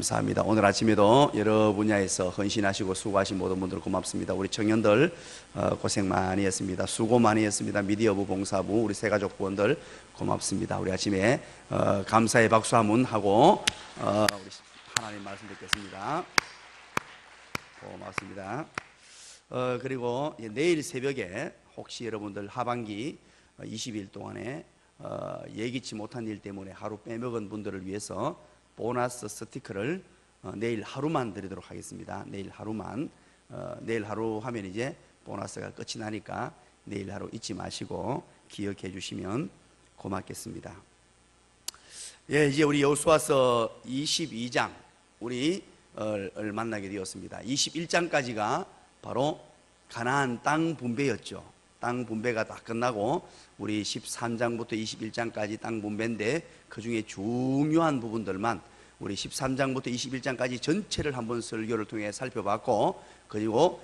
감사합니다. 오늘 아침에도 여러 분야에서 헌신하시고 수고하신 모든 분들 고맙습니다. 우리 청년들 고생 많이 했습니다. 수고 많이 했습니다. 미디어부, 봉사부, 우리 새가족 부원들 고맙습니다. 우리 아침에 감사의 박수 한번 하고 우리 하나님 말씀 듣겠습니다. 고맙습니다. 그리고 내일 새벽에 혹시 여러분들 하반기 20일 동안에 예기치 못한 일 때문에 하루 빼먹은 분들을 위해서 보너스 스티커를 내일 하루만 드리도록 하겠습니다. 내일 하루만. 내일 하루 하면 이제 보너스가 끝이 나니까 내일 하루 잊지 마시고 기억해 주시면 고맙겠습니다. 예, 이제 우리 여호수아서 22장 우리 만나게 되었습니다. 21장까지가 바로 가나안 땅 분배였죠. 땅 분배가 다 끝나고 우리 13장부터 21장까지 땅 분배인데 그 중에 중요한 부분들만 우리 13장부터 21장까지 전체를 한번 설교를 통해 살펴봤고, 그리고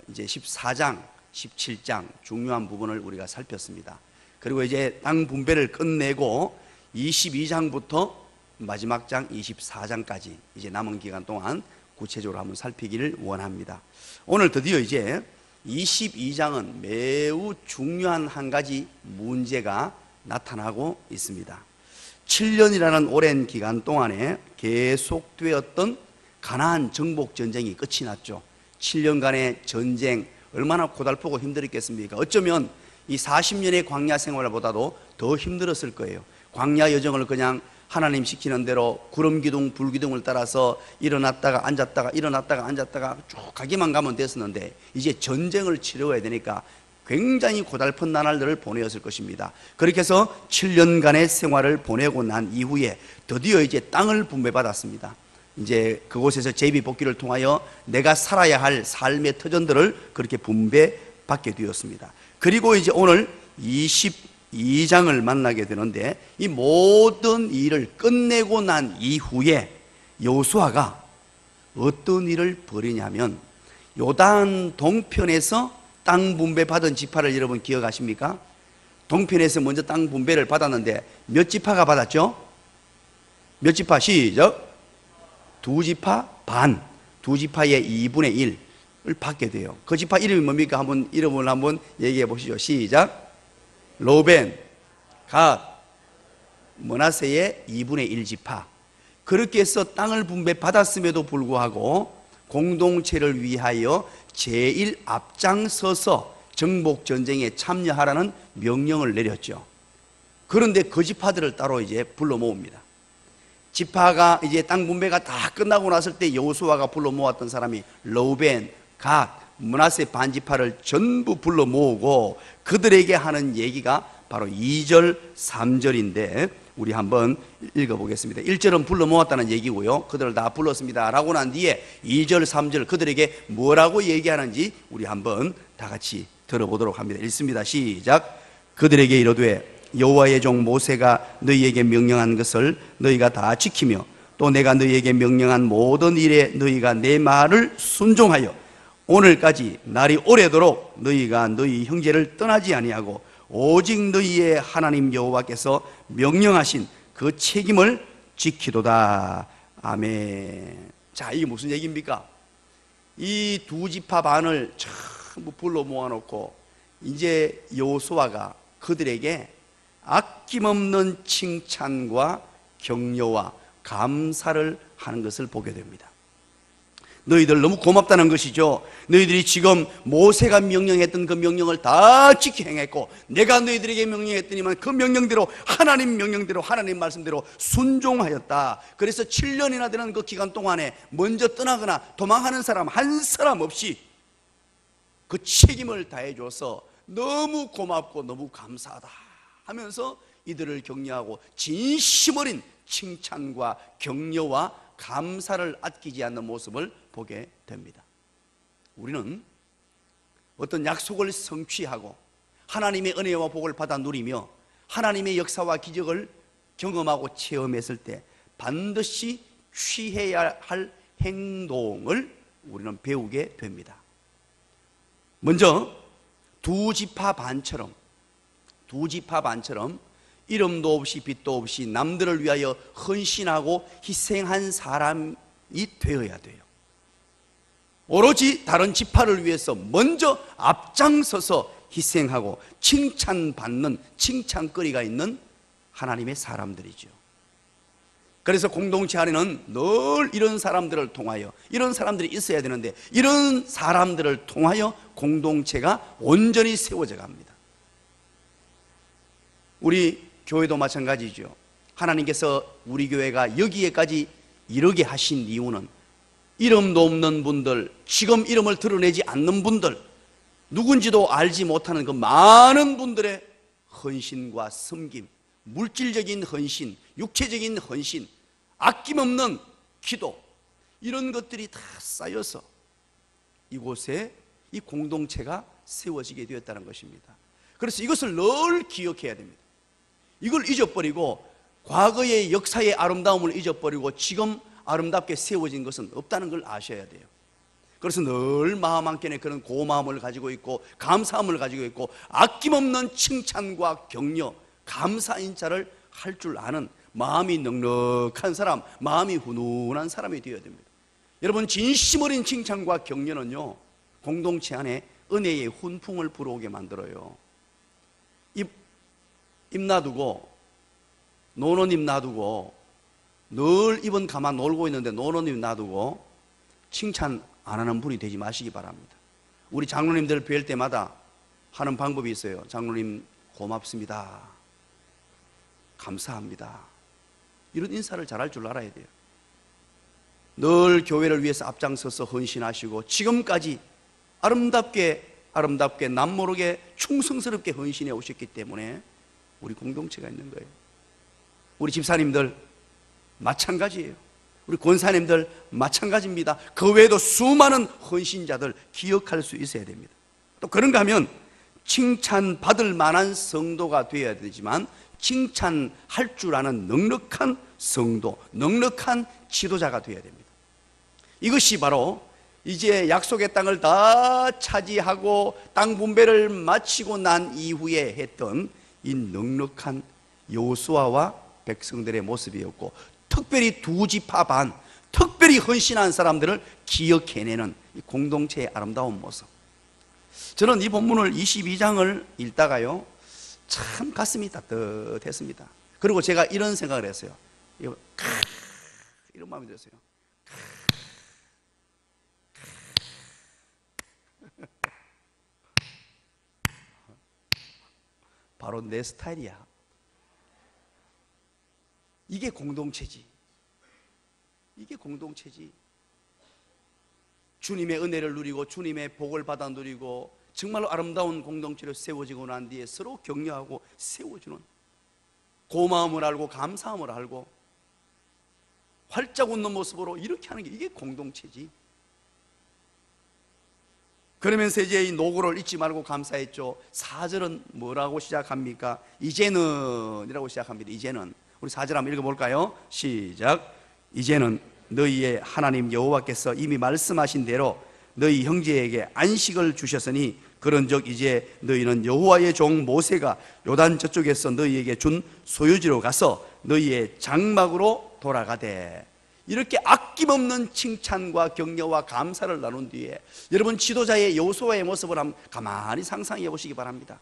이제 14장, 17장 중요한 부분을 우리가 살폈습니다. 그리고 이제 땅 분배를 끝내고 22장부터 마지막 장 24장까지 이제 남은 기간 동안 구체적으로 한번 살피기를 원합니다. 오늘 드디어 이제 22장은 매우 중요한 한 가지 문제가 나타나고 있습니다. 7년이라는 오랜 기간 동안에 계속되었던 가나안 정복 전쟁이 끝이 났죠. 7년간의 전쟁 얼마나 고달프고 힘들었겠습니까? 어쩌면 이 40년의 광야 생활보다도 더 힘들었을 거예요. 광야 여정을 그냥 하나님 시키는 대로 구름 기둥 불 기둥을 따라서 일어났다가 앉았다가 일어났다가 앉았다가 쭉 가기만 가면 됐었는데, 이제 전쟁을 치러야 되니까 굉장히 고달픈 나날들을 보내었을 것입니다. 그렇게 해서 7년간의 생활을 보내고 난 이후에 드디어 이제 땅을 분배받았습니다. 이제 그곳에서 제비 복귀를 통하여 내가 살아야 할 삶의 터전들을 그렇게 분배받게 되었습니다. 그리고 이제 오늘 22장을 만나게 되는데, 이 모든 일을 끝내고 난 이후에 여호수아가 어떤 일을 벌이냐면, 요단 동편에서 땅 분배 받은 지파를 여러분 기억하십니까? 동편에서 먼저 땅 분배를 받았는데 몇 지파가 받았죠? 몇 지파? 시작. 2지파 반. 2지파의 2분의 1을 받게 돼요. 그 지파 이름이 뭡니까? 이름을 한번 얘기해 보시죠. 시작. 로벤, 갓, 므낫세의 2분의 1지파. 그렇게 해서 땅을 분배받았음에도 불구하고 공동체를 위하여 제일 앞장서서 정복전쟁에 참여하라는 명령을 내렸죠. 그런데 그 지파들을 따로 이제 불러 모읍니다. 지파가 이제 땅 분배가 다 끝나고 났을 때 여호수아가 불러 모았던 사람이 로벤, 갓, 므낫세 반지파를 전부 불러 모으고 그들에게 하는 얘기가 바로 2절, 3절인데 우리 한번 읽어보겠습니다. 1절은 불러 모았다는 얘기고요. 그들을 다 불렀습니다 라고 난 뒤에 2절, 3절 그들에게 뭐라고 얘기하는지 우리 한번 다 같이 들어보도록 합니다. 읽습니다. 시작. 그들에게 이르되 여호와의 종 모세가 너희에게 명령한 것을 너희가 다 지키며 또 내가 너희에게 명령한 모든 일에 너희가 내 말을 순종하여 오늘까지 날이 오래도록 너희가 너희 형제를 떠나지 아니하고 오직 너희의 하나님 여호와께서 명령하신 그 책임을 지키도다. 아멘. 자, 이게 무슨 얘기입니까? 이 2지파 반을 전부 불러 모아놓고 이제 여호수아가 그들에게 아낌없는 칭찬과 격려와 감사를 하는 것을 보게 됩니다. 너희들 너무 고맙다는 것이죠. 너희들이 지금 모세가 명령했던 그 명령을 다 지켜 행했고 내가 너희들에게 명령했더니만 그 명령대로 하나님 명령대로 하나님 말씀대로 순종하였다. 그래서 7년이나 되는 그 기간 동안에 먼저 떠나거나 도망하는 사람 한 사람 없이 그 책임을 다해줘서 너무 고맙고 너무 감사하다 하면서 이들을 격려하고 진심 어린 칭찬과 격려와 감사를 아끼지 않는 모습을 보게 됩니다. 우리는 어떤 약속을 성취하고 하나님의 은혜와 복을 받아 누리며 하나님의 역사와 기적을 경험하고 체험했을 때 반드시 취해야 할 행동을 우리는 배우게 됩니다. 먼저 2지파 반처럼 이름도 없이 빛도 없이 남들을 위하여 헌신하고 희생한 사람이 되어야 돼요. 오로지 다른 지파를 위해서 먼저 앞장서서 희생하고 칭찬받는, 칭찬거리가 있는 하나님의 사람들이죠. 그래서 공동체 안에는 늘 이런 사람들을 통하여, 이런 사람들이 있어야 되는데, 이런 사람들을 통하여 공동체가 온전히 세워져 갑니다. 우리 교회도 마찬가지죠. 하나님께서 우리 교회가 여기에까지 이르게 하신 이유는 이름도 없는 분들, 지금 이름을 드러내지 않는 분들, 누군지도 알지 못하는 그 많은 분들의 헌신과 섬김, 물질적인 헌신, 육체적인 헌신, 아낌없는 기도, 이런 것들이 다 쌓여서 이곳에 이 공동체가 세워지게 되었다는 것입니다. 그래서 이것을 늘 기억해야 됩니다. 이걸 잊어버리고 과거의 역사의 아름다움을 잊어버리고 지금 아름답게 세워진 것은 없다는 걸 아셔야 돼요. 그래서 늘 마음 한켠에 그런 고마움을 가지고 있고 감사함을 가지고 있고 아낌없는 칭찬과 격려, 감사 인사를 할 줄 아는 마음이 넉넉한 사람, 마음이 훈훈한 사람이 되어야 됩니다. 여러분, 진심 어린 칭찬과 격려는요, 공동체 안에 은혜의 훈풍을 불어오게 만들어요. 입 놔두고, 노는 입 놔두고, 늘 입은 가만 놀고 있는데 노는 입 놔두고 칭찬 안 하는 분이 되지 마시기 바랍니다. 우리 장로님들 뵐 때마다 하는 방법이 있어요. 장로님 고맙습니다, 감사합니다, 이런 인사를 잘할 줄 알아야 돼요. 늘 교회를 위해서 앞장서서 헌신하시고 지금까지 아름답게 남모르게 충성스럽게 헌신해 오셨기 때문에 우리 공동체가 있는 거예요. 우리 집사님들 마찬가지예요. 우리 권사님들 마찬가지입니다. 그 외에도 수많은 헌신자들 기억할 수 있어야 됩니다. 또 그런가 하면 칭찬받을 만한 성도가 되어야 되지만 칭찬할 줄 아는 넉넉한 성도, 넉넉한 지도자가 되어야 됩니다. 이것이 바로 이제 약속의 땅을 다 차지하고 땅 분배를 마치고 난 이후에 했던 이 넉넉한 여호수아와 백성들의 모습이었고, 특별히 두 지파 반, 특별히 헌신한 사람들을 기억해내는 이 공동체의 아름다운 모습. 저는 이 본문을 22장을 읽다가요, 참 가슴이 따뜻했습니다. 그리고 제가 이런 생각을 했어요. 이런 마음이 들었어요. 바로 내 스타일이야. 이게 공동체지. 이게 공동체지. 주님의 은혜를 누리고 주님의 복을 받아 누리고 정말로 아름다운 공동체로 세워지고 난 뒤에 서로 격려하고 세워주는, 고마움을 알고 감사함을 알고 활짝 웃는 모습으로 이렇게 하는 게 이게 공동체지. 그러면서 이제 이 노고를 잊지 말고 감사했죠. 4절은 뭐라고 시작합니까? 이제는 이라고 시작합니다. 이제는. 우리 4절 한번 읽어볼까요? 시작. 이제는 너희의 하나님 여호와께서 이미 말씀하신 대로 너희 형제에게 안식을 주셨으니 그런즉 이제 너희는 여호와의 종 모세가 요단 저쪽에서 너희에게 준 소유지로 가서 너희의 장막으로 돌아가되. 이렇게 아낌없는 칭찬과 격려와 감사를 나눈 뒤에 여러분, 지도자의 여호수아의 모습을 한번 가만히 상상해 보시기 바랍니다.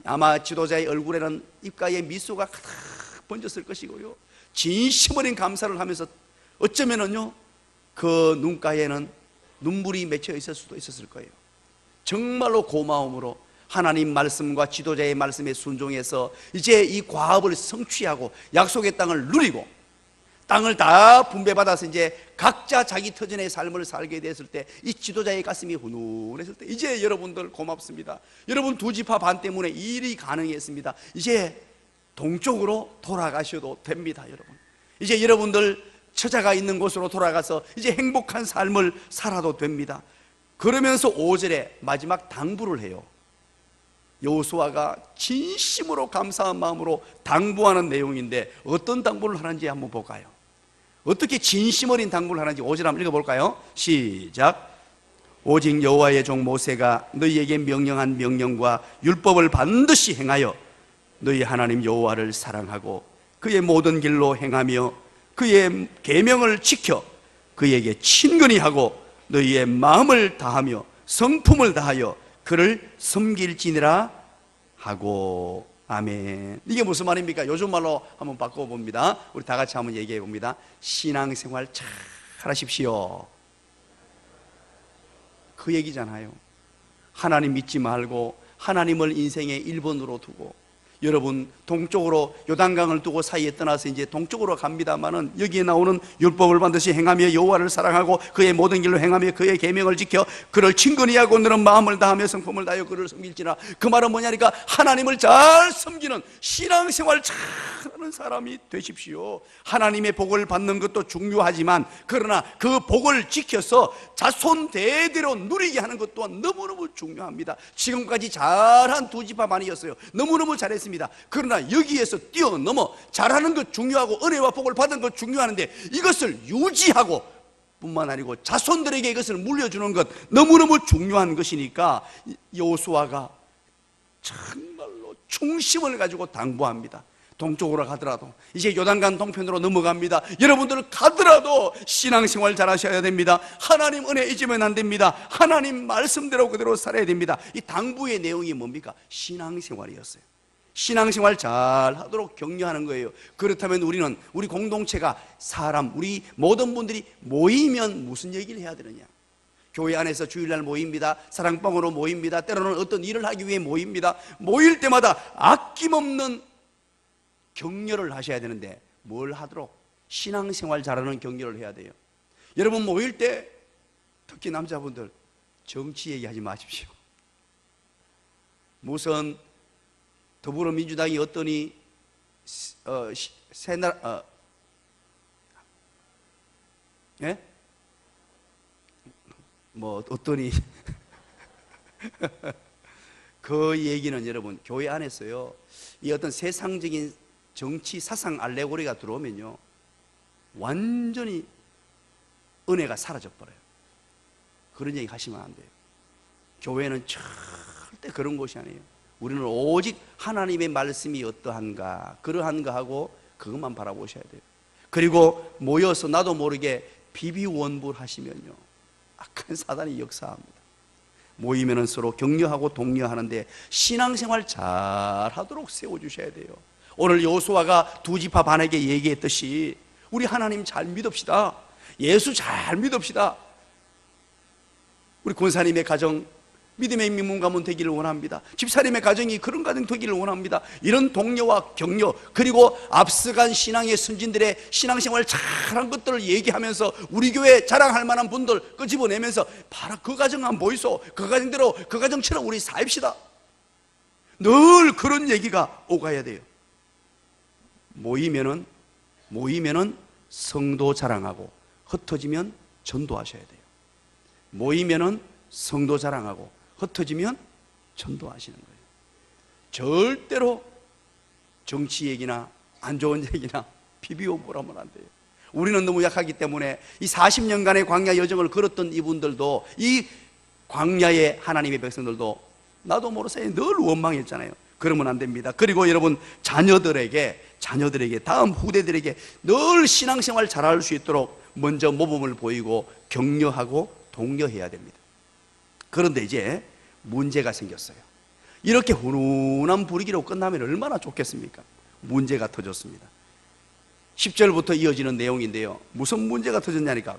아마 지도자의 얼굴에는 입가에 미소가 가득 번졌을 것이고요, 진심 어린 감사를 하면서 어쩌면은요 그 눈가에는 눈물이 맺혀 있을 수도 있었을 거예요. 정말로 고마움으로 하나님 말씀과 지도자의 말씀에 순종해서 이제 이 과업을 성취하고 약속의 땅을 누리고 땅을 다 분배받아서 이제 각자 자기 터전의 삶을 살게 됐을 때 이 지도자의 가슴이 훈훈했을 때 이제 여러분들 고맙습니다. 여러분 두 지파 반 때문에 이 일이 가능했습니다. 이제 동쪽으로 돌아가셔도 됩니다. 여러분, 이제 여러분들 처자가 있는 곳으로 돌아가서 이제 행복한 삶을 살아도 됩니다. 그러면서 5절에 마지막 당부를 해요. 여호수아가 진심으로 감사한 마음으로 당부하는 내용인데 어떤 당부를 하는지 한번 볼까요? 어떻게 진심 어린 당부를 하는지 5절 한번 읽어볼까요? 시작. 오직 여호와의 종 모세가 너희에게 명령한 명령과 율법을 반드시 행하여 너희 하나님 여호와를 사랑하고 그의 모든 길로 행하며 그의 계명을 지켜 그에게 친근히 하고 너희의 마음을 다하며 성품을 다하여 그를 섬길지니라 하고. 아멘. 이게 무슨 말입니까? 요즘 말로 한번 바꿔봅니다. 우리 다 같이 한번 얘기해 봅니다. 신앙생활 잘 하십시오. 그 얘기잖아요. 하나님 믿지 말고 하나님을 인생의 1번으로 두고, 여러분 동쪽으로 요단강을 두고 사이에 떠나서 이제 동쪽으로 갑니다마는 여기에 나오는 율법을 반드시 행하며 여호와를 사랑하고 그의 모든 길로 행하며 그의 계명을 지켜 그를 친근히 하고 너는 마음을 다하며 성품을 다하여 그를 섬길지라. 그 말은 뭐냐니까 하나님을 잘 섬기는 신앙생활 잘하는 사람이 되십시오. 하나님의 복을 받는 것도 중요하지만 그러나 그 복을 지켜서 자손 대대로 누리게 하는 것 또한 너무너무 중요합니다. 지금까지 잘한 두 지파만이었어요. 너무너무 잘했습니다. 그러나 여기에서 뛰어넘어 잘하는 것 중요하고 은혜와 복을 받은 것 중요한데 이것을 유지하고 뿐만 아니고 자손들에게 이것을 물려주는 것 너무너무 중요한 것이니까 여호수아가 정말로 중심을 가지고 당부합니다. 동쪽으로 가더라도 이제 요단강 동편으로 넘어갑니다. 여러분들 가더라도 신앙생활 잘 하셔야 됩니다. 하나님 은혜 잊으면 안 됩니다. 하나님 말씀대로 그대로 살아야 됩니다. 이 당부의 내용이 뭡니까? 신앙생활이었어요. 신앙생활 잘 하도록 격려하는 거예요. 그렇다면 우리는 우리 공동체가 사람, 우리 모든 분들이 모이면 무슨 얘기를 해야 되느냐? 교회 안에서 주일날 모입니다. 사랑방으로 모입니다. 때로는 어떤 일을 하기 위해 모입니다. 모일 때마다 아낌없는 격려를 하셔야 되는데 뭘 하도록? 신앙생활 잘하는 격려를 해야 돼요. 여러분 모일 때 특히 남자분들 정치 얘기하지 마십시오. 무슨 더불어민주당이 어떠니 새나라 예? 뭐 어떠니 그 얘기는 여러분 교회 안에서요 이 어떤 세상적인 정치 사상 알레고리가 들어오면요 완전히 은혜가 사라져 버려요. 그런 얘기 하시면 안 돼요. 교회는 절대 그런 곳이 아니에요. 우리는 오직 하나님의 말씀이 어떠한가 그러한가 하고 그것만 바라보셔야 돼요. 그리고 모여서 나도 모르게 비비원불하시면요 악한 사단이 역사합니다. 모이면은 서로 격려하고 독려하는데 신앙생활 잘 하도록 세워주셔야 돼요. 오늘 여호수아가 두 지파 반에게 얘기했듯이 우리 하나님 잘 믿읍시다. 예수 잘 믿읍시다. 우리 권사님의 가정 믿음의 민문 가문 되기를 원합니다. 집사님의 가정이 그런 가정 되기를 원합니다. 이런 독려와 격려 그리고 앞서간 신앙의 선진들의 신앙생활 잘한 것들을 얘기하면서 우리 교회 자랑할 만한 분들 끄집어내면서 바로 그 가정 한번 보이소. 그 가정대로 그 가정처럼 우리 삽시다. 늘 그런 얘기가 오가야 돼요. 모이면은 성도 자랑하고 흩어지면 전도하셔야 돼요. 모이면은 성도 자랑하고 흩어지면 전도하시는 거예요. 절대로 정치 얘기나 안 좋은 얘기나 비비오보라면 안 돼요. 우리는 너무 약하기 때문에 이 40년간의 광야 여정을 걸었던 이분들도 이 광야의 하나님의 백성들도 나도 모르사이 늘 원망했잖아요. 그러면 안 됩니다. 그리고 여러분 자녀들에게 다음 후대들에게 늘 신앙생활 잘할 수 있도록 먼저 모범을 보이고 격려하고 독려해야 됩니다. 그런데 이제 문제가 생겼어요. 이렇게 훈훈한 분위기로 끝나면 얼마나 좋겠습니까? 문제가 터졌습니다. 10절부터 이어지는 내용인데요 무슨 문제가 터졌냐니까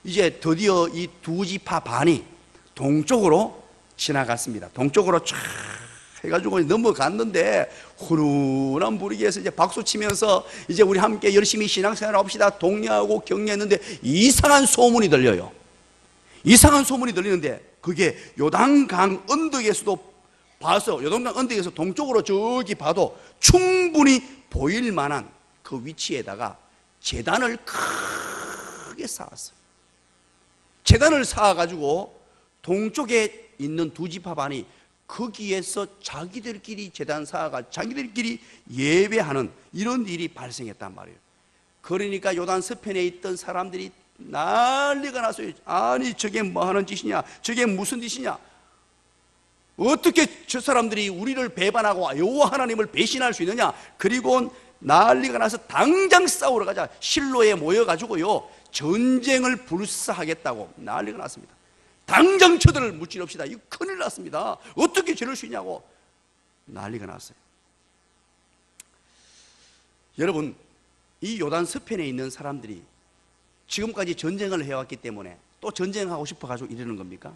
이제 드디어 이 두 지파 반이 동쪽으로 지나갔습니다. 동쪽으로 쫙 해가지고 넘어갔는데 훈훈한 분위기에서 이제 박수치면서 이제 우리 함께 열심히 신앙생활 합시다 독려하고 격려했는데 이상한 소문이 들려요. 이상한 소문이 들리는데 그게 요단강 언덕에서도 봐서 요단강 언덕에서 동쪽으로 저기 봐도 충분히 보일 만한 그 위치에다가 제단을 크게 쌓았어요. 제단을 쌓아가지고 동쪽에 있는 두 지파 반이 거기에서 자기들끼리 제단 쌓아가 자기들끼리 예배하는 이런 일이 발생했단 말이에요. 그러니까 요단 서편에 있던 사람들이 난리가 났어요. 아니 저게 뭐 하는 짓이냐, 저게 무슨 짓이냐. 어떻게 저 사람들이 우리를 배반하고 여호와 하나님을 배신할 수 있느냐? 그리고 난리가 나서 당장 싸우러 가자. 실로에 모여가지고요, 전쟁을 불사하겠다고 난리가 났습니다. 당장 저들을 무찌릅시다. 이거 큰일 났습니다. 어떻게 저럴 수 있냐고 난리가 났어요. 여러분, 이 요단 서편에 있는 사람들이 지금까지 전쟁을 해왔기 때문에 또 전쟁하고 싶어가지고 이러는 겁니까?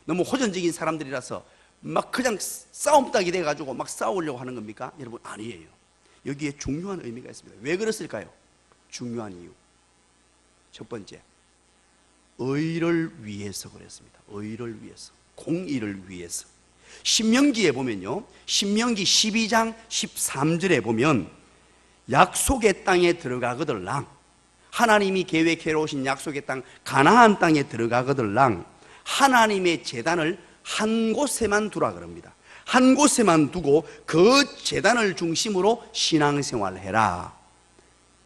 너무 호전적인 사람들이라서 막 그냥 싸움닭이 돼가지고 막 싸우려고 하는 겁니까? 여러분, 아니에요. 여기에 중요한 의미가 있습니다. 왜 그랬을까요? 중요한 이유. 첫 번째, 의를 위해서 그랬습니다. 의를 위해서, 공의를 위해서. 신명기에 보면요, 신명기 12장 13절에 보면 약속의 땅에 들어가거들랑, 하나님이 계획해 오신 약속의 땅 가나안 땅에 들어가거들랑 하나님의 제단을 한 곳에만 두라 그럽니다. 한 곳에만 두고 그 제단을 중심으로 신앙생활을 해라.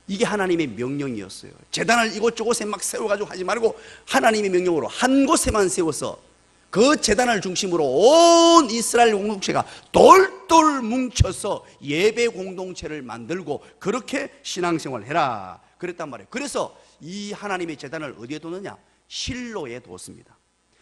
이게 하나님의 명령이었어요. 제단을 이곳저곳에 막 세워가지고 하지 말고 하나님의 명령으로 한 곳에만 세워서 그 제단을 중심으로 온 이스라엘 공동체가 돌돌 뭉쳐서 예배 공동체를 만들고 그렇게 신앙생활을 해라 그랬단 말이에요. 그래서 이 하나님의 제단을 어디에 뒀느냐? 실로에 뒀습니다.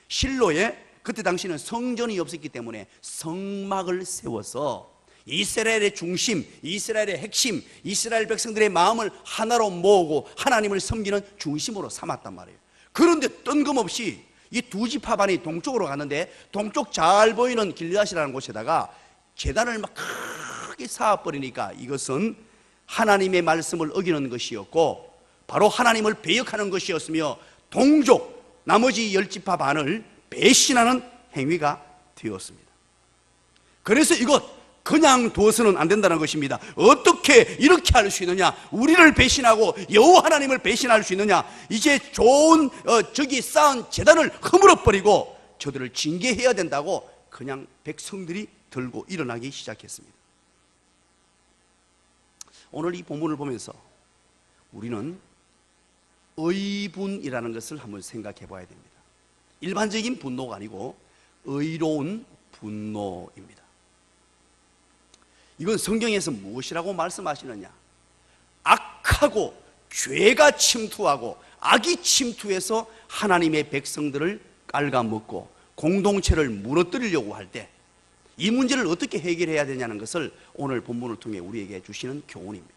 실로에, 그때 당시는 성전이 없었기 때문에 성막을 세워서 이스라엘의 중심, 이스라엘의 핵심, 이스라엘 백성들의 마음을 하나로 모으고 하나님을 섬기는 중심으로 삼았단 말이에요. 그런데 뜬금없이 이 두 지파반이 동쪽으로 갔는데 동쪽 잘 보이는 길앗이라는 곳에다가 제단을 막 크게 쌓아버리니까 이것은 하나님의 말씀을 어기는 것이었고 바로 하나님을 배역하는 것이었으며 동족 나머지 10지파 반을 배신하는 행위가 되었습니다. 그래서 이것 그냥 둬서는 안 된다는 것입니다. 어떻게 이렇게 할 수 있느냐? 우리를 배신하고 여호와 하나님을 배신할 수 있느냐? 이제 좋은 저기 쌓은 제단을 허물어버리고 저들을 징계해야 된다고 그냥 백성들이 들고 일어나기 시작했습니다. 오늘 이 본문을 보면서 우리는 의분이라는 것을 한번 생각해 봐야 됩니다. 일반적인 분노가 아니고 의로운 분노입니다. 이건 성경에서 무엇이라고 말씀하시느냐? 악하고 죄가 침투하고 악이 침투해서 하나님의 백성들을 깔아먹고 공동체를 무너뜨리려고 할 때 이 문제를 어떻게 해결해야 되냐는 것을 오늘 본문을 통해 우리에게 주시는 교훈입니다.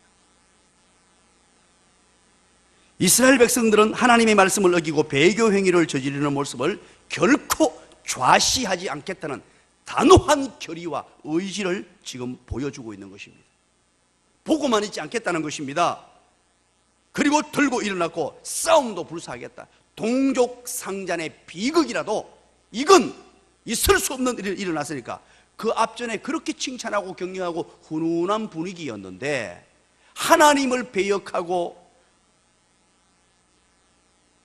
이스라엘 백성들은 하나님의 말씀을 어기고 배교 행위를 저지르는 모습을 결코 좌시하지 않겠다는 단호한 결의와 의지를 지금 보여주고 있는 것입니다. 보고만 있지 않겠다는 것입니다. 그리고 들고 일어났고 싸움도 불사하겠다. 동족 상잔의 비극이라도 이건 있을 수 없는 일이 일어났으니까 그 앞전에 그렇게 칭찬하고 격려하고 훈훈한 분위기였는데 하나님을 배역하고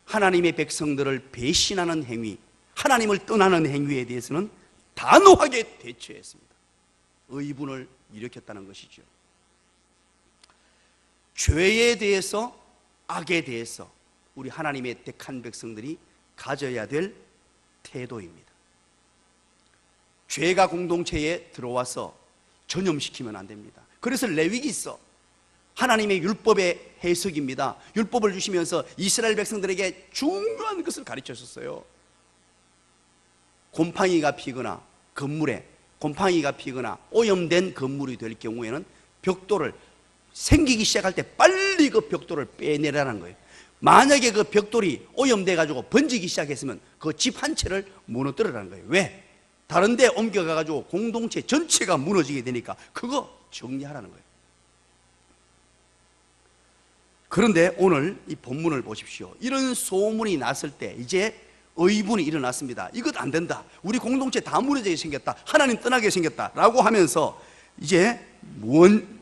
하나님의 백성들을 배신하는 행위, 하나님을 떠나는 행위에 대해서는 단호하게 대처했습니다. 의분을 일으켰다는 것이죠. 죄에 대해서, 악에 대해서 우리 하나님의 택한 백성들이 가져야 될 태도입니다. 죄가 공동체에 들어와서 전염시키면 안 됩니다. 그래서 레위기 있어. 하나님의 율법의 해석입니다. 율법을 주시면서 이스라엘 백성들에게 중요한 것을 가르치셨어요. 곰팡이가 피거나 건물에 곰팡이가 피거나 오염된 건물이 될 경우에는 벽돌을 생기기 시작할 때 빨리 그 벽돌을 빼내라는 거예요. 만약에 그 벽돌이 오염돼 가지고 번지기 시작했으면 그 집 한 채를 무너뜨리라는 거예요. 왜? 다른 데 옮겨가 가지고 공동체 전체가 무너지게 되니까 그거 정리하라는 거예요. 그런데 오늘 이 본문을 보십시오. 이런 소문이 났을 때 이제 의분이 일어났습니다. 이것 안 된다. 우리 공동체 다 무너지게 생겼다. 하나님 떠나게 생겼다. 라고 하면서 이제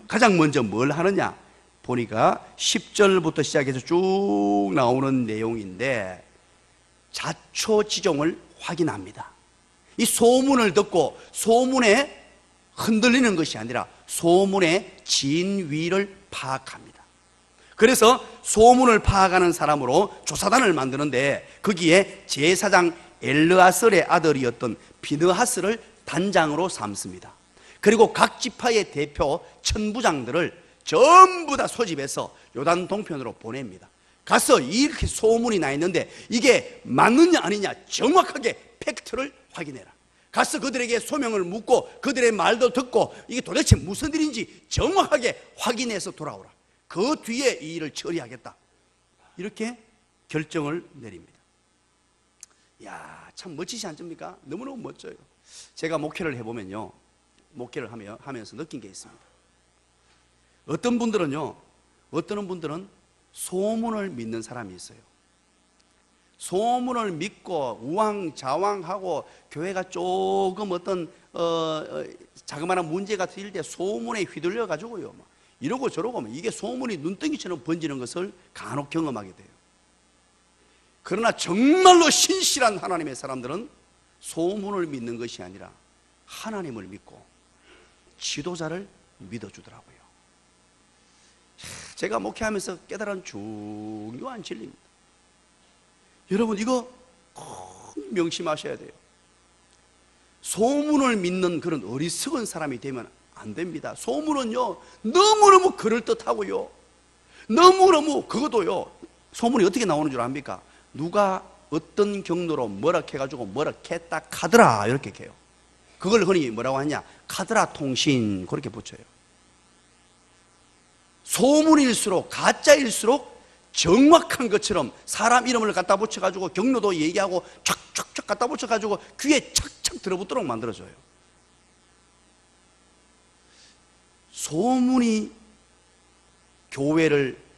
가장 먼저 뭘 하느냐? 보니까 10절부터 시작해서 쭉 나오는 내용인데 자초지종을 확인합니다. 이 소문을 듣고 소문에 흔들리는 것이 아니라 소문의 진위를 파악합니다. 그래서 소문을 파악하는 사람으로 조사단을 만드는데 거기에 제사장 엘르아셀의 아들이었던 비느하스를 단장으로 삼습니다. 그리고 각 지파의 대표 천부장들을 전부 다 소집해서 요단 동편으로 보냅니다. 가서 이렇게 소문이 나 있는데 이게 맞느냐 아니냐 정확하게 팩트를 확인해라. 가서 그들에게 소명을 묻고 그들의 말도 듣고 이게 도대체 무슨 일인지 정확하게 확인해서 돌아오라. 그 뒤에 이 일을 처리하겠다. 이렇게 결정을 내립니다. 이야, 참 멋지지 않습니까? 너무너무 멋져요. 제가 목회를 해보면요, 목회를 하면서 느낀 게 있습니다. 어떤 분들은 소문을 믿는 사람이 있어요. 소문을 믿고 우왕좌왕하고 교회가 조금 어떤 자그마한 문제가 생길 때 소문에 휘둘려 가지고요, 이러고 저러고 이게 소문이 눈덩이처럼 번지는 것을 간혹 경험하게 돼요. 그러나 정말로 신실한 하나님의 사람들은 소문을 믿는 것이 아니라 하나님을 믿고 지도자를 믿어주더라고요. 제가 목회하면서 깨달은 중요한 진리입니다. 여러분, 이거 꼭 명심하셔야 돼요. 소문을 믿는 그런 어리석은 사람이 되면 안 됩니다. 소문은요, 너무너무 그럴듯하고요, 너무너무 그것도요, 소문이 어떻게 나오는 줄 압니까? 누가 어떤 경로로 뭐라 해가지고 뭐라 했다 카더라 이렇게 해요. 그걸 흔히 뭐라고 하냐, 카더라 통신 그렇게 붙여요. 소문일수록, 가짜일수록 정확한 것처럼 사람 이름을 갖다 붙여가지고 경로도 얘기하고 촥촥촥 갖다 붙여가지고 귀에 착착 들어붙도록 만들어줘요. 소문이 교회를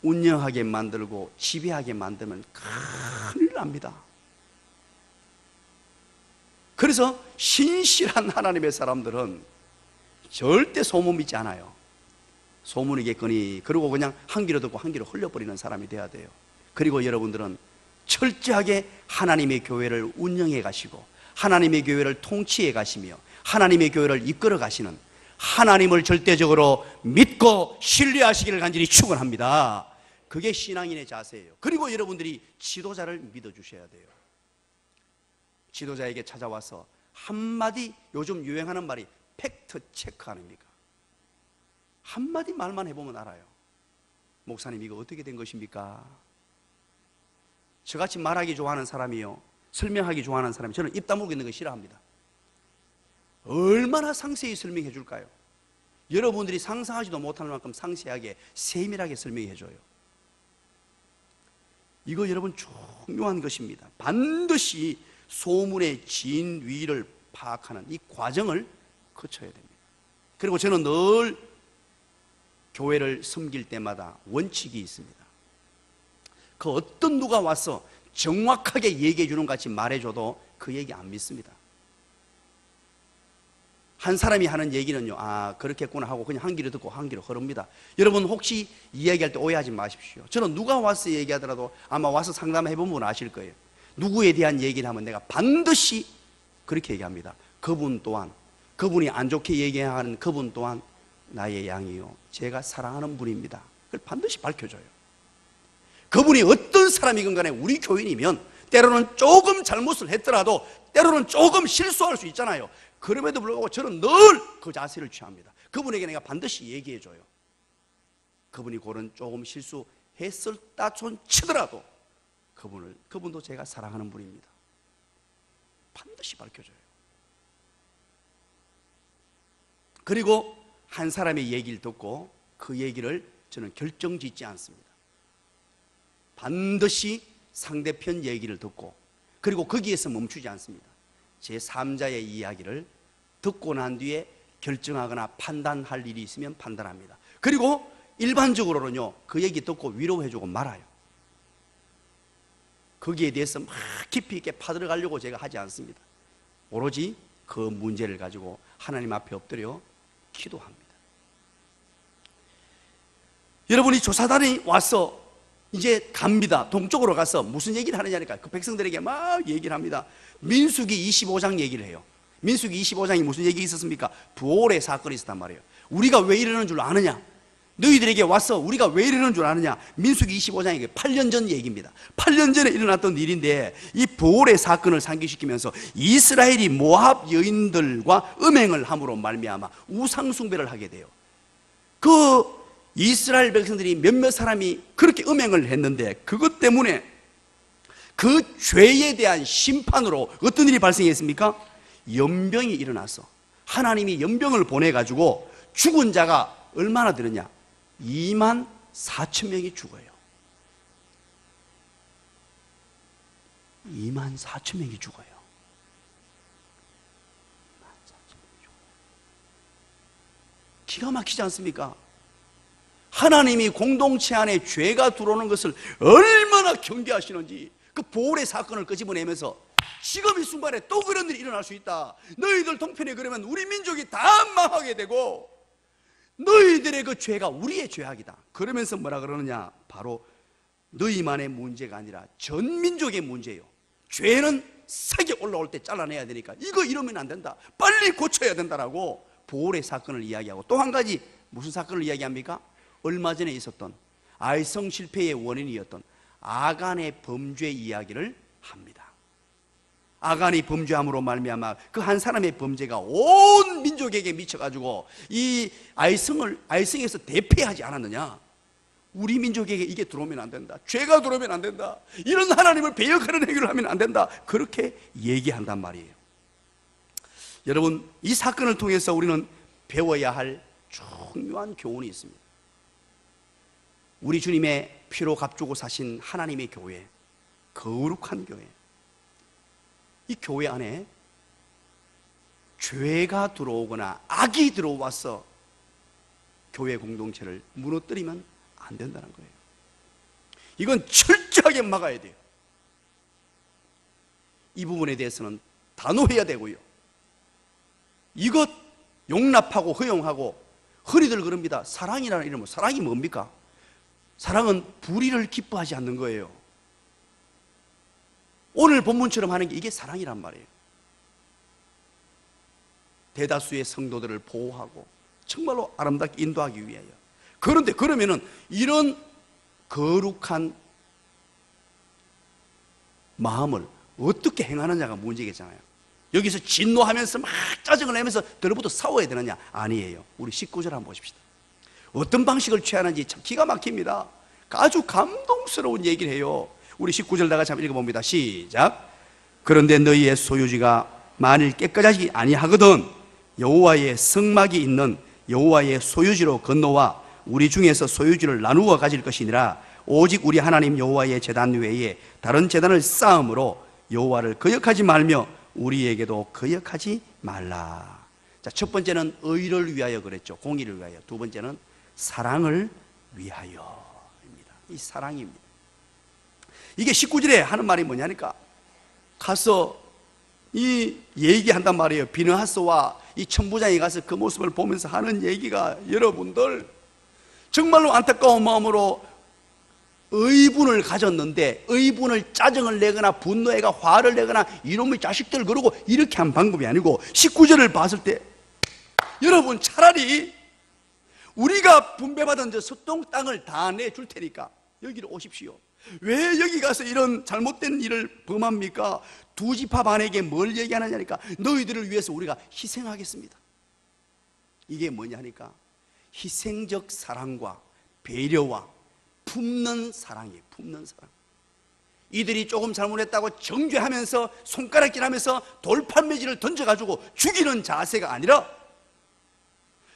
운영하게 만들고 지배하게 만들면 큰일 납니다. 그래서 신실한 하나님의 사람들은 절대 소문 믿지 않아요. 소문이겠거니 그러고 그냥 한 귀로 듣고 한 귀로 흘려버리는 사람이 돼야 돼요. 그리고 여러분들은 철저하게 하나님의 교회를 운영해 가시고 하나님의 교회를 통치해 가시며 하나님의 교회를 이끌어 가시는 하나님을 절대적으로 믿고 신뢰하시기를 간절히 축원합니다. 그게 신앙인의 자세예요. 그리고 여러분들이 지도자를 믿어주셔야 돼요. 지도자에게 찾아와서 한마디, 요즘 유행하는 말이 팩트 체크 아닙니까? 한마디 말만 해보면 알아요. 목사님, 이거 어떻게 된 것입니까? 저같이 말하기 좋아하는 사람이요, 설명하기 좋아하는 사람이, 저는 입 다물고 있는 거 싫어합니다. 얼마나 상세히 설명해 줄까요? 여러분들이 상상하지도 못할 만큼 상세하게 세밀하게 설명해 줘요. 이거 여러분 중요한 것입니다. 반드시 소문의 진위를 파악하는 이 과정을 거쳐야 됩니다. 그리고 저는 늘 교회를 섬길 때마다 원칙이 있습니다. 그 어떤 누가 와서 정확하게 얘기해 주는 것 같이 말해줘도 그 얘기 안 믿습니다. 한 사람이 하는 얘기는요, 아 그렇겠구나 하고 그냥 한 귀로 듣고 한 귀로 흐릅니다. 여러분 혹시 이야기할 때 오해하지 마십시오. 저는 누가 와서 얘기하더라도 아마 와서 상담해 본 분은 아실 거예요. 누구에 대한 얘기를 하면 내가 반드시 그렇게 얘기합니다. 그분 또한, 그분이 안 좋게 얘기하는 그분 또한 나의 양이요, 제가 사랑하는 분입니다. 그걸 반드시 밝혀줘요. 그분이 어떤 사람이건 간에 우리 교인이면 때로는 조금 잘못을 했더라도 때로는 조금 실수할 수 있잖아요. 그럼에도 불구하고 저는 늘 그 자세를 취합니다. 그분에게 내가 반드시 얘기해줘요. 그분이 그런 조금 실수했을다 치더라도 그분도 제가 사랑하는 분입니다. 반드시 밝혀줘요. 그리고 한 사람의 얘기를 듣고 그 얘기를 저는 결정짓지 않습니다. 반드시 상대편 얘기를 듣고 그리고 거기에서 멈추지 않습니다. 제3자의 이야기를 듣고 난 뒤에 결정하거나 판단할 일이 있으면 판단합니다. 그리고 일반적으로는요, 그 얘기 듣고 위로해주고 말아요. 거기에 대해서 막 깊이 있게 파들어가려고 제가 하지 않습니다. 오로지 그 문제를 가지고 하나님 앞에 엎드려 기도합니다. 여러분이 조사단이 와서 이제 갑니다. 동쪽으로 가서 무슨 얘기를 하느냐니까 그 백성들에게 막 얘기를 합니다. 민수기 25장 얘기를 해요. 민수기 25장이 무슨 얘기 있었습니까? 부올의 사건이 있었단 말이에요. 우리가 왜 이러는 줄 아느냐? 너희들에게 와서 우리가 왜 이러는 줄 아느냐? 민수기 25장에 8년 전 얘기입니다. 8년 전에 일어났던 일인데 이 보홀의 사건을 상기시키면서 이스라엘이 모압 여인들과 음행을 함으로 말미암아 우상 숭배를 하게 돼요. 그 이스라엘 백성들이 몇몇 사람이 그렇게 음행을 했는데 그것 때문에 그 죄에 대한 심판으로 어떤 일이 발생했습니까? 연병이 일어나서 하나님이 연병을 보내가지고 죽은 자가 얼마나 되느냐? 2만 4천 명이 죽어요. 2만 4천 명이 죽어요. 기가 막히지 않습니까? 하나님이 공동체 안에 죄가 들어오는 것을 얼마나 경계하시는지 그 보홀의 사건을 끄집어내면서 지금 이 순간에 또 그런 일이 일어날 수 있다. 너희들 동편에 그러면 우리 민족이 다 망하게 되고 너희들의 그 죄가 우리의 죄악이다. 그러면서 뭐라 그러느냐? 바로 너희만의 문제가 아니라 전 민족의 문제예요. 죄는 세게 올라올 때 잘라내야 되니까 이거 이러면 안 된다. 빨리 고쳐야 된다라고 보홀의 사건을 이야기하고 또 한 가지 무슨 사건을 이야기합니까? 얼마 전에 있었던 아이성 실패의 원인이었던 아간의 범죄 이야기를 합니다. 아간이 범죄함으로 말미암아 그 한 사람의 범죄가 온 민족에게 미쳐가지고 이 아이성에서 대패하지 않았느냐? 우리 민족에게 이게 들어오면 안 된다. 죄가 들어오면 안 된다. 이런 하나님을 배역하는 행위를 하면 안 된다. 그렇게 얘기한단 말이에요. 여러분, 이 사건을 통해서 우리는 배워야 할 중요한 교훈이 있습니다. 우리 주님의 피로 값주고 사신 하나님의 교회, 거룩한 교회, 이 교회 안에 죄가 들어오거나 악이 들어와서 교회 공동체를 무너뜨리면 안 된다는 거예요. 이건 철저하게 막아야 돼요. 이 부분에 대해서는 단호해야 되고요. 이것 용납하고 허용하고 허리들 그럽니다. 사랑이라는 이름은 사랑이 뭡니까? 사랑은 불의를 기뻐하지 않는 거예요. 오늘 본문처럼 하는 게 이게 사랑이란 말이에요. 대다수의 성도들을 보호하고 정말로 아름답게 인도하기 위하여. 그런데 그러면은 이런 거룩한 마음을 어떻게 행하느냐가 문제겠잖아요. 여기서 진노하면서 막 짜증을 내면서 들어부터 싸워야 되느냐? 아니에요. 우리 19절 한번 보십시다. 어떤 방식을 취하는지 참 기가 막힙니다. 아주 감동스러운 얘기를 해요. 우리 19절 다 같이 한번 읽어봅니다. 시작. 그런데 너희의 소유지가 만일 깨끗하지 아니하거든 여호와의 성막이 있는 여호와의 소유지로 건너와 우리 중에서 소유지를 나누어 가질 것이니라. 오직 우리 하나님 여호와의 제단 외에 다른 제단을 쌓음으로 여호와를 거역하지 말며 우리에게도 거역하지 말라. 자, 첫 번째는 의를 위하여 그랬죠. 공의를 위하여. 두 번째는 사랑을 위하여입니다. 이 사랑입니다. 이게 19절에 하는 말이 뭐냐니까 가서 이 얘기한단 말이에요. 비느하스와 이 천부장이 가서 그 모습을 보면서 하는 얘기가 여러분들 정말로 안타까운 마음으로 의분을 가졌는데 의분을 짜증을 내거나 분노해가 화를 내거나 이놈의 자식들 그러고 이렇게 한 방법이 아니고 19절을 봤을 때 여러분 차라리 우리가 분배받은 저 석동 땅을 다 내줄 테니까 여기로 오십시오. 왜 여기 가서 이런 잘못된 일을 범합니까? 두 지파 반에게 뭘 얘기하느냐니까 너희들을 위해서 우리가 희생하겠습니다. 이게 뭐냐니까 희생적 사랑과 배려와 품는 사랑이에요. 품는 사랑. 이들이 조금 잘못했다고 정죄하면서 손가락질하면서 돌판매질을 던져가지고 죽이는 자세가 아니라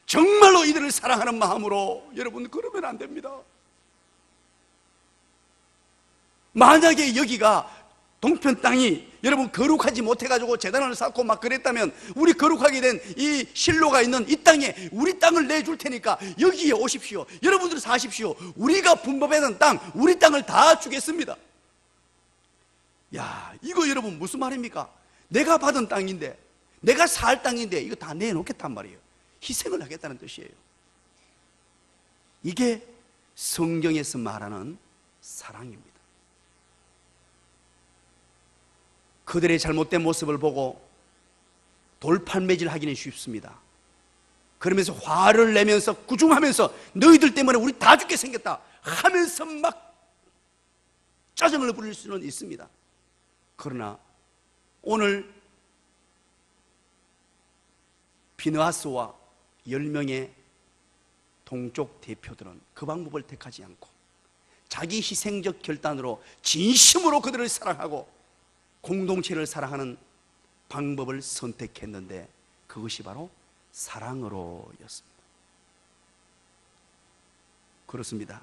정말로 이들을 사랑하는 마음으로 여러분 그러면 안 됩니다. 만약에 여기가 동편 땅이 여러분 거룩하지 못해가지고 제단을 쌓고 막 그랬다면 우리 거룩하게 된 이 실로가 있는 이 땅에 우리 땅을 내줄 테니까 여기에 오십시오. 여러분들 사십시오. 우리가 분배받은 땅 우리 땅을 다 주겠습니다. 야, 이거 여러분 무슨 말입니까? 내가 받은 땅인데 내가 살 땅인데 이거 다 내놓겠단 말이에요. 희생을 하겠다는 뜻이에요. 이게 성경에서 말하는 사랑입니다. 그들의 잘못된 모습을 보고 돌팔매질 하기는 쉽습니다. 그러면서 화를 내면서 구중하면서 너희들 때문에 우리 다 죽게 생겼다 하면서 막 짜증을 부릴 수는 있습니다. 그러나 오늘 비느하스와 10명의 동족 대표들은 그 방법을 택하지 않고 자기 희생적 결단으로 진심으로 그들을 사랑하고 공동체를 사랑하는 방법을 선택했는데 그것이 바로 사랑으로였습니다. 그렇습니다.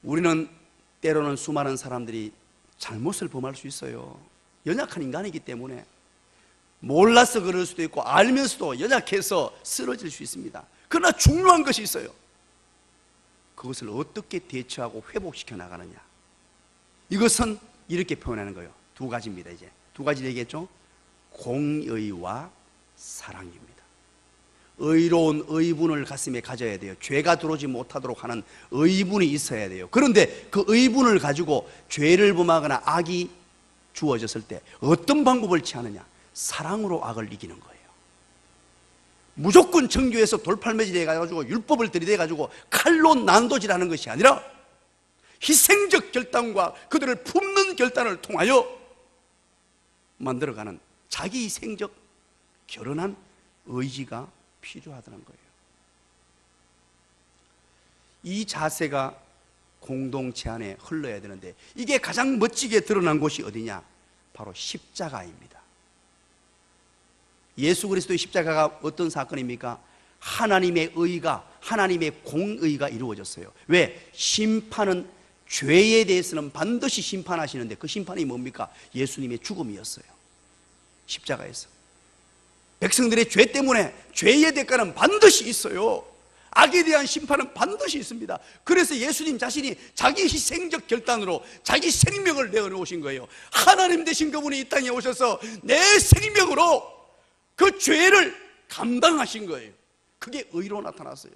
우리는 때로는 수많은 사람들이 잘못을 범할 수 있어요. 연약한 인간이기 때문에 몰라서 그럴 수도 있고 알면서도 연약해서 쓰러질 수 있습니다. 그러나 중요한 것이 있어요. 그것을 어떻게 대처하고 회복시켜 나가느냐. 이것은 이렇게 표현하는 거예요. 두 가지입니다. 이제 두 가지 얘기했죠. 공의와 사랑입니다. 의로운 의분을 가슴에 가져야 돼요. 죄가 들어오지 못하도록 하는 의분이 있어야 돼요. 그런데 그 의분을 가지고 죄를 범하거나 악이 주어졌을 때 어떤 방법을 취하느냐? 사랑으로 악을 이기는 거예요. 무조건 정교해서 돌팔매질 해가지고 율법을 들이대가지고 칼로 난도질하는 것이 아니라 희생적 결단과 그들을 품는 결단을 통하여 만들어가는 자기 희생적 결연한 의지가 필요하다는 거예요. 이 자세가 공동체 안에 흘러야 되는데 이게 가장 멋지게 드러난 곳이 어디냐? 바로 십자가입니다. 예수 그리스도의 십자가가 어떤 사건입니까? 하나님의 의가, 하나님의 공의가 이루어졌어요. 왜? 심판은 죄에 대해서는 반드시 심판하시는데 그 심판이 뭡니까? 예수님의 죽음이었어요. 십자가에서 백성들의 죄 때문에 죄의 대가는 반드시 있어요. 악에 대한 심판은 반드시 있습니다. 그래서 예수님 자신이 자기 희생적 결단으로 자기 생명을 내어놓으신 거예요. 하나님 되신 그분이 이 땅에 오셔서 내 생명으로 그 죄를 감당하신 거예요. 그게 의로 나타났어요.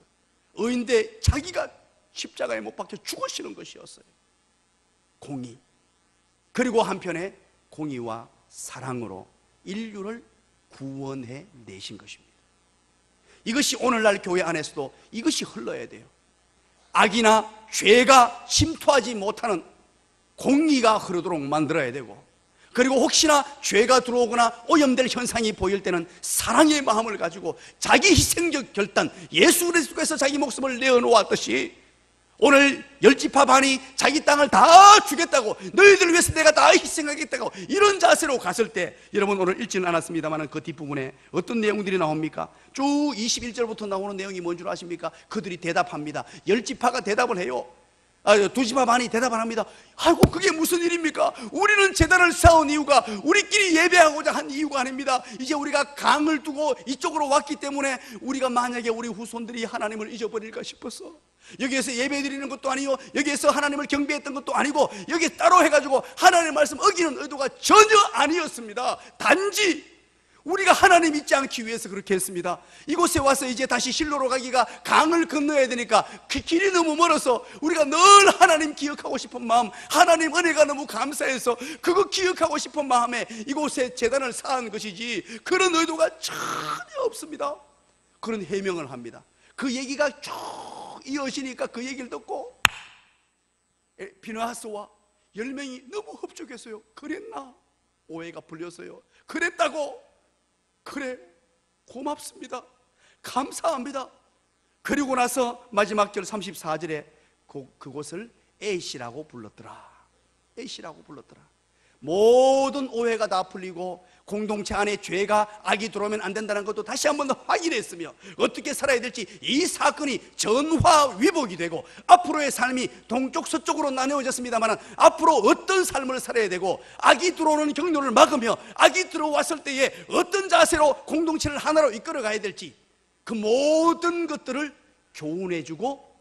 의인데 자기가 십자가에 못 박혀 죽으시는 것이었어요. 공의. 그리고 한편에 공의와 사랑으로 인류를 구원해 내신 것입니다. 이것이 오늘날 교회 안에서도 이것이 흘러야 돼요. 악이나 죄가 침투하지 못하는 공의가 흐르도록 만들어야 되고, 그리고 혹시나 죄가 들어오거나 오염될 현상이 보일 때는 사랑의 마음을 가지고 자기 희생적 결단, 예수 그리스도께서 자기 목숨을 내어놓았듯이 오늘 10지파 반이 자기 땅을 다 주겠다고, 너희들 위해서 내가 다 희생하겠다고 이런 자세로 갔을 때, 여러분 오늘 읽지는 않았습니다만 그 뒷부분에 어떤 내용들이 나옵니까? 쭉 21절부터 나오는 내용이 뭔 줄 아십니까? 그들이 대답합니다. 10지파가 대답을 해요. 2지파 반이 대답을 합니다. 아이고 그게 무슨 일입니까? 우리는 제단을 쌓은 이유가 우리끼리 예배하고자 한 이유가 아닙니다. 이제 우리가 강을 두고 이쪽으로 왔기 때문에 우리가 만약에 우리 후손들이 하나님을 잊어버릴까 싶어서 여기에서 예배 드리는 것도 아니요, 여기에서 하나님을 경배했던 것도 아니고, 여기 따로 해가지고 하나님의 말씀 어기는 의도가 전혀 아니었습니다. 단지 우리가 하나님 잊지 않기 위해서 그렇게 했습니다. 이곳에 와서 이제 다시 실로로 가기가 강을 건너야 되니까 그 길이 너무 멀어서 우리가 늘 하나님 기억하고 싶은 마음, 하나님 은혜가 너무 감사해서 그거 기억하고 싶은 마음에 이곳에 제단을 쌓은 것이지 그런 의도가 전혀 없습니다. 그런 해명을 합니다. 그 얘기가 쭉 이어지니까 그 얘기를 듣고 비느하스와 10명이 너무 흡족했어요. 그랬나? 오해가 풀렸어요. 그랬다고? 그래, 고맙습니다. 감사합니다. 그리고 나서 마지막 절 34절에 그곳을 에이시라고 불렀더라. 에이시라고 불렀더라. 모든 오해가 다 풀리고 공동체 안에 죄가 악이 들어오면 안 된다는 것도 다시 한 번 더 확인했으며 어떻게 살아야 될지 이 사건이 전화위복이 되고 앞으로의 삶이 동쪽 서쪽으로 나뉘어졌습니다만 앞으로 어떤 삶을 살아야 되고 악이 들어오는 경로를 막으며 악이 들어왔을 때에 어떤 자세로 공동체를 하나로 이끌어 가야 될지 그 모든 것들을 교훈해주고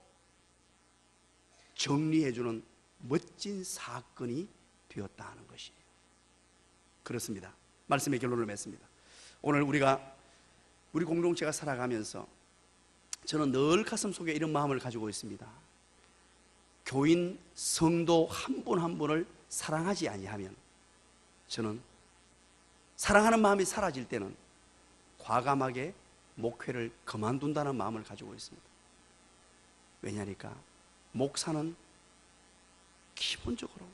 정리해주는 멋진 사건이 되었다 하는 것이에요. 그렇습니다. 말씀의 결론을 맺습니다. 오늘 우리 공동체가 살아가면서 저는 늘 가슴 속에 이런 마음을 가지고 있습니다. 교인, 성도 한 분 한 분을 사랑하지 아니하면, 저는 사랑하는 마음이 사라질 때는 과감하게 목회를 그만둔다는 마음을 가지고 있습니다. 왜냐니까 목사는 기본적으로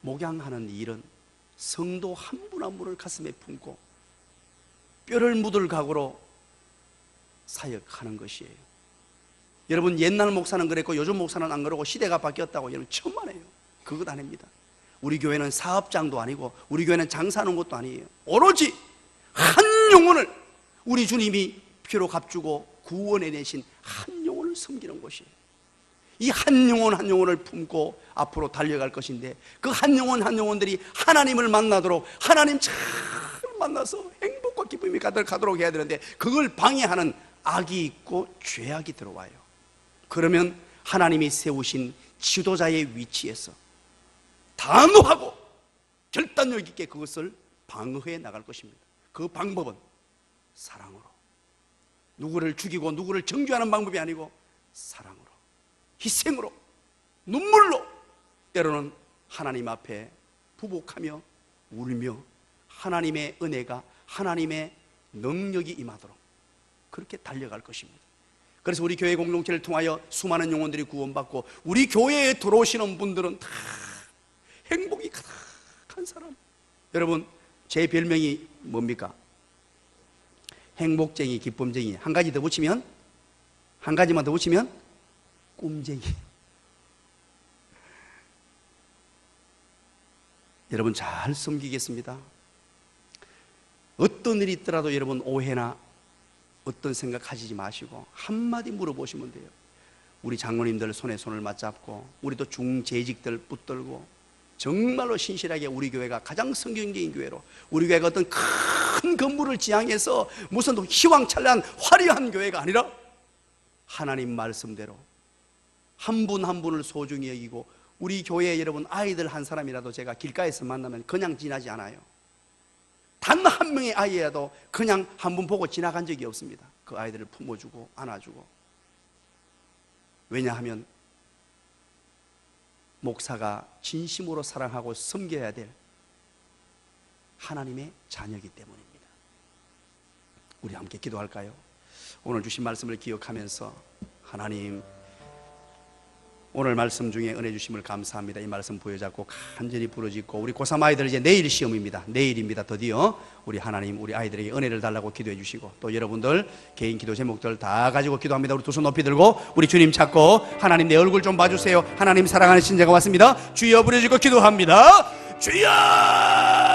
목양하는 일은 성도 한 분 한 분을 가슴에 품고 뼈를 묻을 각오로 사역하는 것이에요. 여러분, 옛날 목사는 그랬고 요즘 목사는 안 그러고 시대가 바뀌었다고 여러분 천만에요. 그것 아닙니다. 우리 교회는 사업장도 아니고 우리 교회는 장사하는 것도 아니에요. 오로지 한 영혼을 우리 주님이 피로 값주고 구원해 내신 한 영혼을 섬기는 것이에요. 이 한 영혼 한 영혼을 품고 앞으로 달려갈 것인데, 그 한 영혼 한 영혼들이 하나님을 만나도록, 하나님 잘 만나서 행복과 기쁨이 가득하도록 해야 되는데, 그걸 방해하는 악이 있고 죄악이 들어와요. 그러면 하나님이 세우신 지도자의 위치에서 단호하고 결단력 있게 그것을 방어해 나갈 것입니다. 그 방법은 사랑으로, 누구를 죽이고 누구를 정죄하는 방법이 아니고 사랑으로, 희생으로, 눈물로, 때로는 하나님 앞에 부복하며 울며 하나님의 은혜가, 하나님의 능력이 임하도록 그렇게 달려갈 것입니다. 그래서 우리 교회 공동체를 통하여 수많은 영혼들이 구원받고 우리 교회에 들어오시는 분들은 다 행복이 가득한 사람. 여러분, 제 별명이 뭡니까? 행복쟁이, 기쁨쟁이. 한 가지 더 붙이면, 한 가지만 더 붙이면 꿈쟁이. 여러분, 잘 섬기겠습니다. 어떤 일이 있더라도 여러분 오해나 어떤 생각 하시지 마시고 한마디 물어보시면 돼요. 우리 장로님들 손에 손을 맞잡고 우리도 중재직들 붙들고 정말로 신실하게 우리 교회가 가장 성경적인 교회로, 우리 교회가 어떤 큰 건물을 지향해서 무슨 희왕찬란 화려한 교회가 아니라 하나님 말씀대로 한 분 한 분을 소중히 여기고, 우리 교회 여러분 아이들 한 사람이라도 제가 길가에서 만나면 그냥 지나지 않아요. 단 한 명의 아이라도 그냥 한 분 보고 지나간 적이 없습니다. 그 아이들을 품어주고 안아주고. 왜냐하면 목사가 진심으로 사랑하고 섬겨야 될 하나님의 자녀이기 때문입니다. 우리 함께 기도할까요? 오늘 주신 말씀을 기억하면서, 하나님, 오늘 말씀 중에 은혜 주심을 감사합니다. 이 말씀 부여잡고 간절히 부르짖고, 우리 고3 아이들 이제 내일 시험입니다. 내일입니다. 드디어 우리 하나님, 우리 아이들에게 은혜를 달라고 기도해 주시고, 또 여러분들 개인 기도 제목들 다 가지고 기도합니다. 우리 두 손 높이 들고 우리 주님 찾고, 하나님 내 얼굴 좀 봐주세요. 하나님 사랑하는 신자가 왔습니다. 주여 부르짖고 기도합니다. 주여!